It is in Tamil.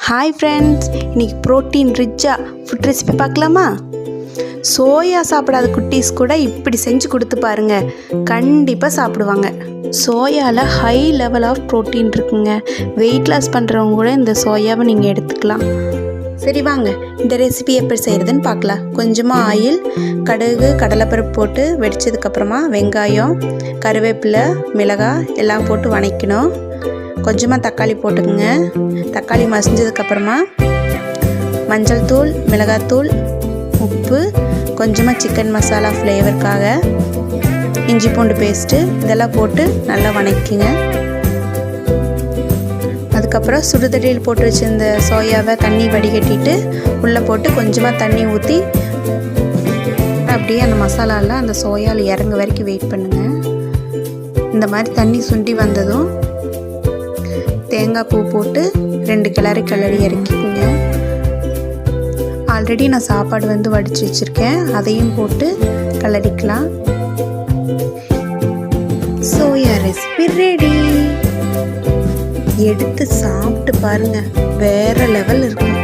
ஹாய் ஃப்ரெண்ட்ஸ், இன்றைக்கி ப்ரோட்டீன் ரிச்சாக ஃபுட் ரெசிபி பார்க்கலாமா? சோயா சாப்பிடாத குட்டீஸ் கூட இப்படி செஞ்சு கொடுத்து பாருங்கள், கண்டிப்பாக சாப்பிடுவாங்க. சோயாவில் ஹை லெவல் ஆஃப் ப்ரோட்டீன் இருக்குங்க. வெயிட் லாஸ் பண்ணுறவங்க கூட இந்த சோயாவை நீங்கள் எடுத்துக்கலாம். சரி வாங்க, இந்த ரெசிபி எப்படி செய்கிறதுன்னு பார்க்கலாம். கொஞ்சமாக ஆயில், கடுகு, கடலைப்பருப்பு போட்டு வெடித்ததுக்கப்புறமா வெங்காயம், கருவேப்பிலை, மிளகாய் எல்லாம் போட்டு வதக்கணும். கொஞ்சமாக தக்காளி போட்டுக்குங்க. தக்காளி மசிஞ்சதுக்கப்புறமா மஞ்சள் தூள், மிளகாத்தூள், உப்பு, கொஞ்சமாக சிக்கன் மசாலா ஃப்ளேவருக்காக, இஞ்சி பூண்டு பேஸ்ட்டு இதெல்லாம் போட்டு நல்லா வதக்கிங்க. அதுக்கப்புறம் சுடுதண்ணியில் போட்டு வச்சுருந்த சோயாவை தண்ணி வடிகட்டிட்டு உள்ளே போட்டு கொஞ்சமாக தண்ணி ஊற்றி அப்படியே அந்த மசாலாலாம் அந்த சோயாவில் இறங்க வரைக்கும் வெயிட் பண்ணுங்கள். இந்த மாதிரி தண்ணி சுண்டி வந்ததும் தேங்காய் பூ போட்டு 2 கிளறி இறக்கிக்குங்க. ஆல்ரெடி நான் சாப்பாடு வடித்து வச்சுருக்கேன், அதையும் போட்டு கிளறிக்கலாம். Soya recipe ready. எடுத்து சாப்பிட்டு பாருங்கள், வேறு லெவல் இருக்கும்.